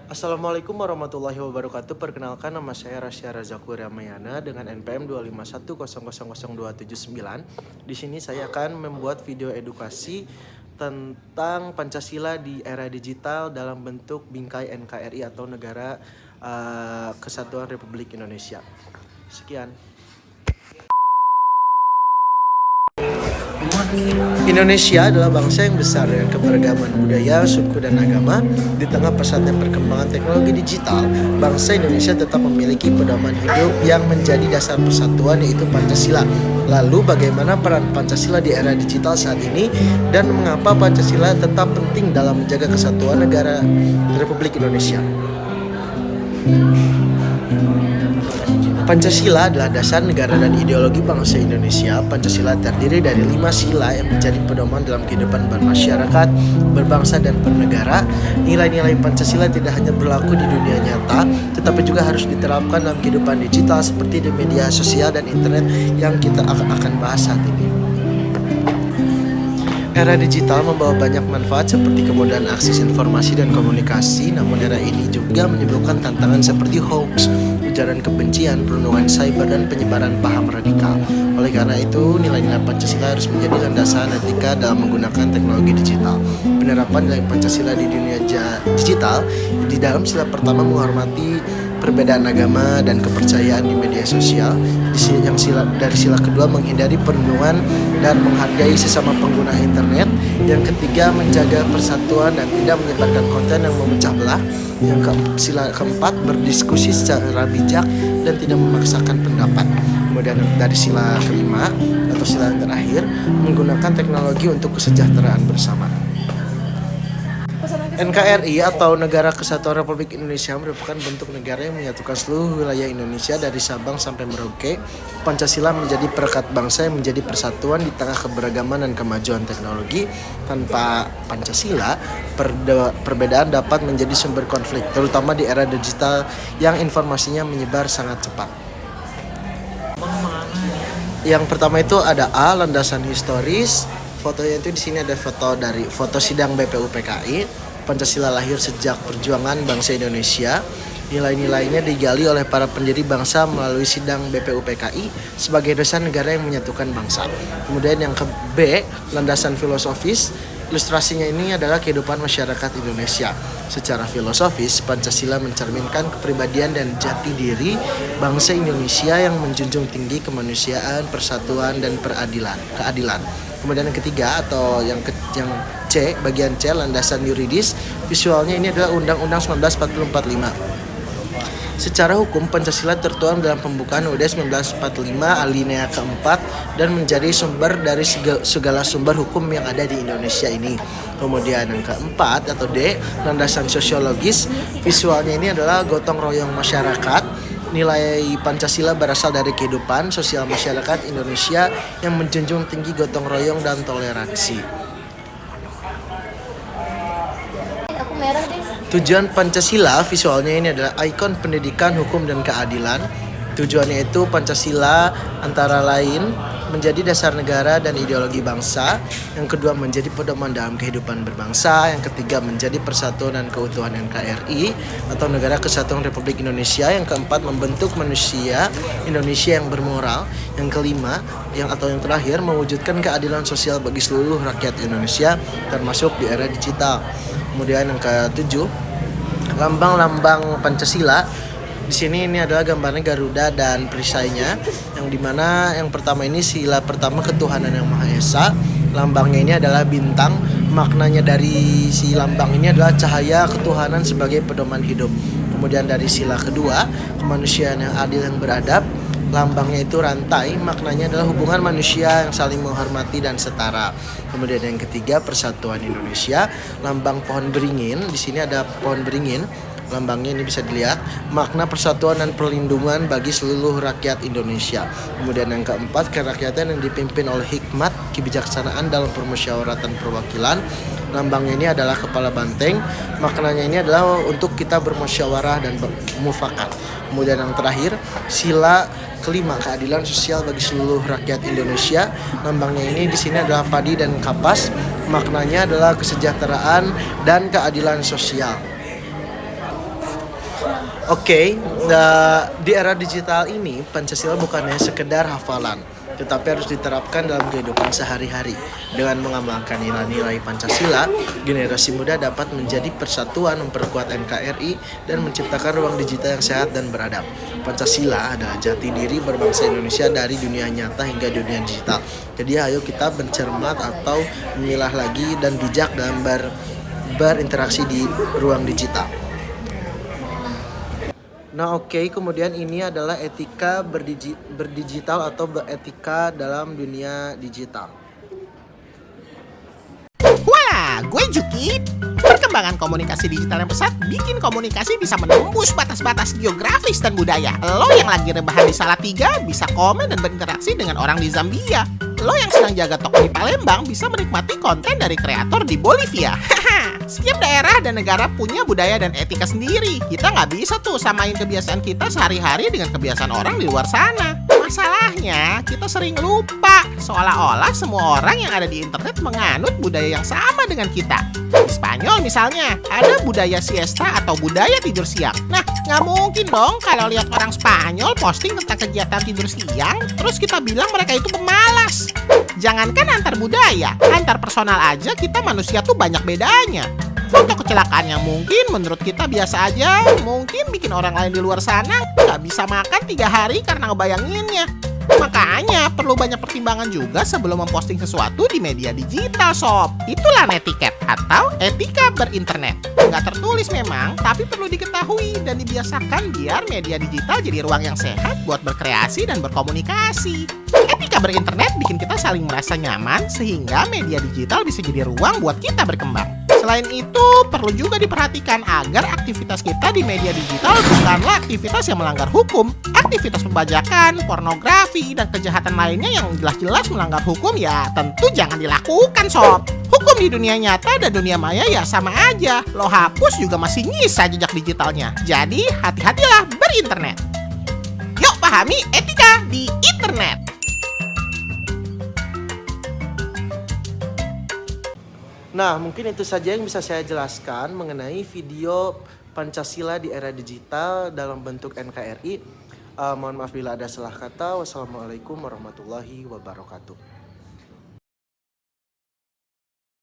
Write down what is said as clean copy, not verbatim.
Assalamualaikum warahmatullahi wabarakatuh. Perkenalkan, nama saya Rasya Razaku Ramayana dengan NPM 251000279. Di sini saya akan membuat video edukasi tentang Pancasila di era digital dalam bentuk bingkai NKRI atau Negara Kesatuan Republik Indonesia. Sekian. Indonesia adalah bangsa yang besar dengan keberagaman budaya, suku, dan agama. Di tengah pesatnya perkembangan teknologi digital, bangsa Indonesia tetap memiliki pedoman hidup yang menjadi dasar persatuan, yaitu Pancasila. Lalu bagaimana peran Pancasila di era digital saat ini, dan mengapa Pancasila tetap penting dalam menjaga kesatuan negara Republik Indonesia? Pancasila adalah dasar negara dan ideologi bangsa Indonesia. Pancasila terdiri dari 5 sila yang menjadi pedoman dalam kehidupan bermasyarakat, berbangsa, dan bernegara. Nilai-nilai Pancasila tidak hanya berlaku di dunia nyata, tetapi juga harus diterapkan dalam kehidupan digital seperti di media sosial dan internet yang kita akan bahas saat ini. Era digital membawa banyak manfaat seperti kemudahan akses informasi dan komunikasi, namun era ini juga menimbulkan tantangan seperti hoax, ujaran kebencian, perundungan cyber, dan penyebaran paham radikal. Oleh karena itu, nilai-nilai Pancasila harus menjadi landasan etika dalam menggunakan teknologi digital. Penerapan nilai Pancasila di dunia digital di dalam sila pertama menghormati perbedaan agama dan kepercayaan di media sosial. Dari sila kedua menghindari perundungan dan menghargai sesama pengguna internet. Yang ketiga menjaga persatuan dan tidak menyebarkan konten yang memecah belah. Sila keempat berdiskusi secara bijak dan tidak memaksakan pendapat. Kemudian dari sila kelima atau sila yang terakhir menggunakan teknologi untuk kesejahteraan bersama. NKRI atau Negara Kesatuan Republik Indonesia merupakan bentuk negara yang menyatukan seluruh wilayah Indonesia dari Sabang sampai Merauke. Pancasila menjadi perekat bangsa yang menjadi persatuan di tengah keberagaman dan kemajuan teknologi. Tanpa Pancasila, perbedaan dapat menjadi sumber konflik, terutama di era digital yang informasinya menyebar sangat cepat. Yang pertama itu ada A, landasan historis. Fotonya itu di sini ada foto sidang BPUPKI. Pancasila lahir sejak perjuangan bangsa Indonesia. Nilai-nilainya digali oleh para pendiri bangsa melalui sidang BPUPKI sebagai dasar negara yang menyatukan bangsa. Kemudian yang ke B, landasan filosofis. Ilustrasinya ini adalah kehidupan masyarakat Indonesia. Secara filosofis, Pancasila mencerminkan kepribadian dan jati diri bangsa Indonesia yang menjunjung tinggi kemanusiaan, persatuan, dan keadilan. Kemudian yang ketiga atau yang C, bagian C, landasan yuridis. Visualnya ini adalah Undang-Undang 1945. Secara hukum, Pancasila tertuang dalam pembukaan UUD 1945 alinea keempat dan menjadi sumber dari segala sumber hukum yang ada di Indonesia ini. Kemudian yang keempat atau D, landasan sosiologis. Visualnya ini adalah gotong royong masyarakat. Nilai Pancasila berasal dari kehidupan sosial masyarakat Indonesia yang menjunjung tinggi gotong royong dan toleransi. Tujuan Pancasila visualnya ini adalah ikon pendidikan, hukum, dan keadilan. Tujuannya itu Pancasila antara lain menjadi dasar negara dan ideologi bangsa. Yang kedua menjadi pedoman dalam kehidupan berbangsa. Yang ketiga menjadi persatuan dan keutuhan NKRI atau Negara Kesatuan Republik Indonesia. Yang keempat membentuk manusia Indonesia yang bermoral. Yang kelima yang terakhir mewujudkan keadilan sosial bagi seluruh rakyat Indonesia termasuk di era digital. Kemudian yang ketujuh, lambang-lambang Pancasila. Di sini ini adalah gambarnya Garuda dan perisainya, yang dimana yang pertama ini sila pertama ketuhanan yang Maha Esa. Lambangnya ini adalah bintang. Maknanya dari si lambang ini adalah cahaya ketuhanan sebagai pedoman hidup. Kemudian dari sila kedua, kemanusiaan yang adil yang beradab. Lambangnya itu rantai, maknanya adalah hubungan manusia yang saling menghormati dan setara. Kemudian yang ketiga, persatuan Indonesia. Lambang pohon beringin, di sini ada pohon beringin. Lambangnya ini bisa dilihat, makna persatuan dan perlindungan bagi seluruh rakyat Indonesia. Kemudian yang keempat, kerakyatan yang dipimpin oleh hikmat, kebijaksanaan dalam permusyawaratan perwakilan. Lambangnya ini adalah kepala banteng, maknanya ini adalah untuk kita bermusyawarah dan bermufakat. Kemudian yang terakhir, sila kelima, keadilan sosial bagi seluruh rakyat Indonesia. Lambangnya ini di sini adalah padi dan kapas, maknanya adalah kesejahteraan dan keadilan sosial. Oke, di era digital ini Pancasila bukan hanya sekedar hafalan, tetapi harus diterapkan dalam kehidupan sehari-hari. Dengan mengamalkan nilai-nilai Pancasila, generasi muda dapat menjadi persatuan, memperkuat NKRI, dan menciptakan ruang digital yang sehat dan beradab. Pancasila adalah jati diri berbangsa Indonesia dari dunia nyata hingga dunia digital. Jadi ayo kita bercermat atau memilah lagi dan bijak dalam berinteraksi di ruang digital. Nah, oke, kemudian ini adalah etika berdigital atau beretika dalam dunia digital. Wah, gue Juki. Perkembangan komunikasi digital yang pesat bikin komunikasi bisa menembus batas-batas geografis dan budaya. Lo yang lagi rebahan di Salatiga bisa komen dan berinteraksi dengan orang di Zambia. Lo yang sedang jaga toko di Palembang bisa menikmati konten dari kreator di Bolivia. Setiap daerah dan negara punya budaya dan etika sendiri. Kita nggak bisa tuh samain kebiasaan kita sehari-hari dengan kebiasaan orang di luar sana. Masalahnya, kita sering lupa seolah-olah semua orang yang ada di internet menganut budaya yang sama dengan kita. Di Spanyol misalnya, ada budaya siesta atau budaya tidur siang. Nah, nggak mungkin dong kalau lihat orang Spanyol posting tentang kegiatan tidur siang, terus kita bilang mereka itu pemalas. Jangankan antar budaya, antar personal aja kita manusia tuh banyak bedanya. Foto kecelakaan yang mungkin menurut kita biasa aja, mungkin bikin orang lain di luar sana nggak bisa makan 3 hari karena ngebayanginnya. Makanya perlu banyak pertimbangan juga sebelum memposting sesuatu di media digital, sob. Itulah netiquette atau etika berinternet. Nggak tertulis memang, tapi perlu diketahui dan dibiasakan biar media digital jadi ruang yang sehat buat berkreasi dan berkomunikasi. Etika berinternet bikin kita saling merasa nyaman sehingga media digital bisa jadi ruang buat kita berkembang. Selain itu, perlu juga diperhatikan agar aktivitas kita di media digital bukanlah aktivitas yang melanggar hukum. Aktivitas pembajakan, pornografi, dan kejahatan lainnya yang jelas-jelas melanggar hukum ya tentu jangan dilakukan, sob. Hukum di dunia nyata dan dunia maya ya sama aja. Lo hapus juga masih nyisa jejak digitalnya. Jadi, hati-hatilah berinternet. Yuk pahami etika di internet. Nah, mungkin itu saja yang bisa saya jelaskan mengenai video Pancasila di era digital dalam bentuk NKRI. Mohon maaf bila ada salah kata. Wassalamualaikum warahmatullahi wabarakatuh.